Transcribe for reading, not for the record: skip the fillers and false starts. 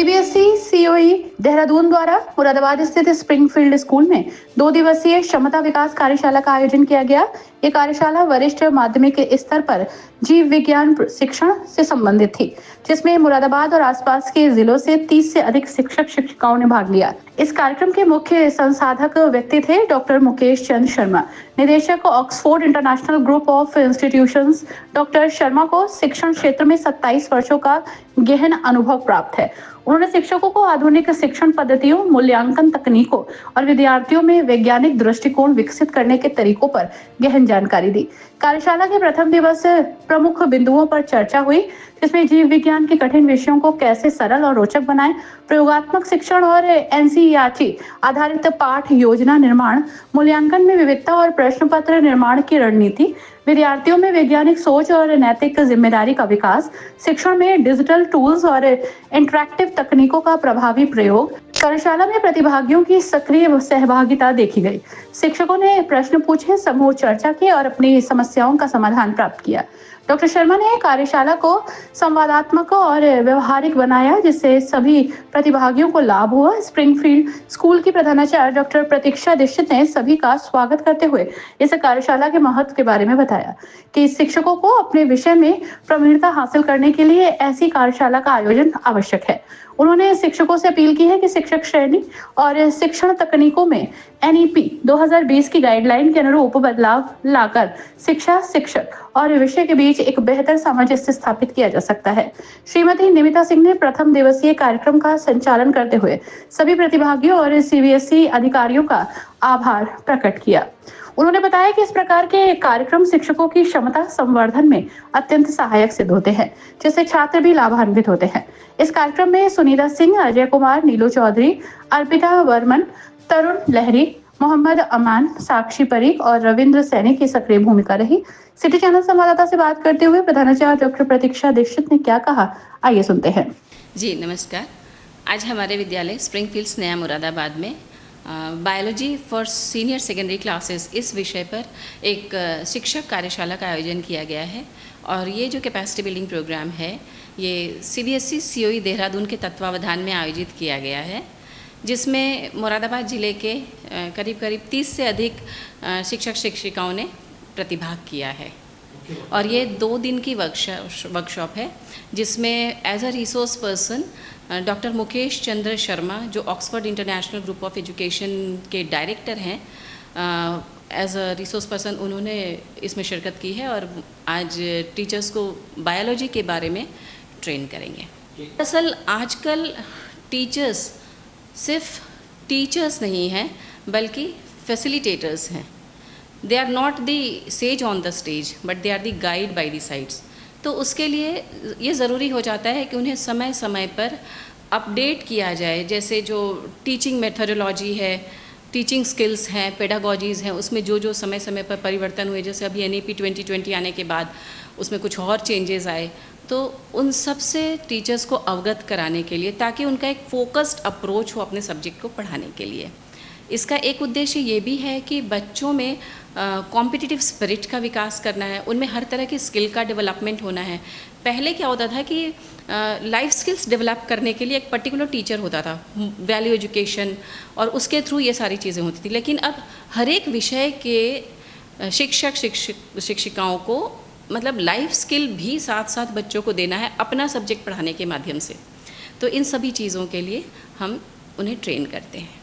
CBSE COE Dehradun द्वारा मुरादाबाद स्थित Springfield school में 2 दिवसीय क्षमता विकास कार्यशाला का आयोजन किया गया। ये कार्यशाला वरिष्ठ माध्यमिक स्तर पर जीव विज्ञान शिक्षण से संबंधित थी, जिसमें मुरादाबाद और आसपास के जिलों से 30 से अधिक शिक्षक शिक्षिकाओं ने भाग लिया। इस कार्यक्रम के मुख्य संसाधक व्यक्ति थे डॉक्टर मुकेश चंद्र शर्मा, निदेशक Oxford International Group of institutions. Doctor Sharma को शिक्षण क्षेत्र में 27 वर्षों का गहन अनुभव प्राप्त है। उन्होंने शिक्षकों को आधुनिक शिक्षण पद्धतियों, मूल्यांकन तकनीकों और विद्यार्थियों में वैज्ञानिक दृष्टिकोण विकसित करने के तरीकों पर गहन जानकारी दी। कार्यशाला के प्रथम दिवस प्रमुख बिंदुओं पर चर्चा हुई, जिसमें जीव विज्ञान के कठिन विषयों को कैसे सरल और रोचक बनाएं, प्रयोगात्मक शिक्षण और एनसीईआरटी आधारित पाठ योजना निर्माण, मूल्यांकन में विविधता और प्रश्न पत्र निर्माण की रणनीति, विद्यार्थियों में वैज्ञानिक सोच और नैतिक जिम्मेदारी का विकास, शिक्षण में डिजिटल टूल्स और इंटरैक्टिव तकनीकों का प्रभावी प्रयोग। कार्यशाला में प्रतिभागियों की सक्रिय सहभागिता देखी गई। शिक्षकों ने प्रश्न पूछे, समूह चर्चा की और अपनी समस्याओं का समाधान प्राप्त किया। डॉक्टर शर्मा ने कार्यशाला को संवादात्मक और व्यवहारिक बनाया, जिससे सभी प्रतिभागियों को लाभ हुआ। स्प्रिंगफील्ड स्कूल की प्रधानाचार्य डॉक्टर प्रतीक्षा दीक्षित ने सभी का स्वागत करते हुए इस कार्यशाला के महत्व के बारे में बताया कि शिक्षकों को अपने विषय में प्रवीणता हासिल करने के लिए ऐसी कार्यशाला का आयोजन आवश्यक है। उन्होंने शिक्षकों से अपील की है कि शिक्षक श्रेणी और शिक्षण तकनीकों में एनईपी 2020 की गाइडलाइन के अनुरूप बदलाव लाकर शिक्षा, शिक्षक और विषय के बीच एक बेहतर सामंजस्य स्थापित किया जा सकता है। श्रीमती निमिता सिंह ने प्रथम दिवसीय कार्यक्रम का संचालन करते हुए सभी प्रतिभागियों और सीबीएसई अधिकारियों का आभार प्रकट किया। उन्होंने बताया कि इस प्रकार के कार्यक्रम शिक्षकों की क्षमता संवर्धन में अत्यंत सहायक सिद्ध होते हैं, जिससे छात्र भी लाभान्वित होते हैं। इस कार्यक्रम में सुनीता सिंह, अजय कुमार, नीलू चौधरी, अर्पिता वर्मन, तरुण लहरी, मोहम्मद अमान, साक्षी परीख और रविंद्र सैनी की सक्रिय भूमिका रही। सिटी चैनल संवाददाता से बात करते हुए प्रधानाचार्य डॉक्टर प्रतीक्षा दीक्षित ने क्या कहा, आइए सुनते हैं। जी नमस्कार। आज हमारे विद्यालय स्प्रिंगफील्ड्स नया मुरादाबाद में biology for senior secondary classes इस विषय पर एक शिक्षक कार्यशाला का आयोजन किया गया है। और ये जो कैपेसिटी बिल्डिंग प्रोग्राम है, ये सीबीएसई सीओई देहरादून के तत्वावधान में आयोजित किया गया है, जिसमें मुरादाबाद ज़िले के करीब 30 से अधिक शिक्षक शिक्षिकाओं ने प्रतिभाग किया है। और ये 2 दिन की वर्कशॉप है, जिसमें as a resource person doctor Mukesh Chandra Sharma, जो Oxford International Group of Education के डायरेक्टर हैं, एज अ रिसोर्स पर्सन उन्होंने इसमें शिरकत की है और आज टीचर्स को बायोलॉजी के बारे में ट्रेन करेंगे। दरअसल आजकल टीचर्स सिर्फ टीचर्स नहीं हैं, बल्कि फैसिलिटेटर्स हैं। They are not the sage on the stage, but they are the guide by the sides. तो उसके लिए ये ज़रूरी हो जाता है कि उन्हें समय समय पर अपडेट किया जाए। जैसे जो टीचिंग मेथोडोलॉजी है, टीचिंग स्किल्स हैं, पेडागॉजीज़ हैं, उसमें जो समय समय पर परिवर्तन हुए, जैसे अभी एनईपी 2020 आने के बाद उसमें कुछ और चेंजेस आए, तो उन सब से टीचर्स को अवगत कराने के लिए, ताकि उनका एक फोकस्ड अप्रोच हो अपने सब्जेक्ट को पढ़ाने के लिए। इसका एक उद्देश्य ये भी है कि बच्चों में कॉम्पिटिटिव स्पिरिट का विकास करना है, उनमें हर तरह की स्किल का डेवलपमेंट होना है। पहले क्या होता था कि लाइफ स्किल्स डेवलप करने के लिए एक पर्टिकुलर टीचर होता था, वैल्यू एजुकेशन, और उसके थ्रू ये सारी चीज़ें होती थी। लेकिन अब हर एक विषय के शिक्षक शिक्षिकाओं को मतलब लाइफ स्किल भी साथ साथ बच्चों को देना है अपना सब्जेक्ट पढ़ाने के माध्यम से। तो इन सभी चीज़ों के लिए हम उन्हें ट्रेन करते हैं।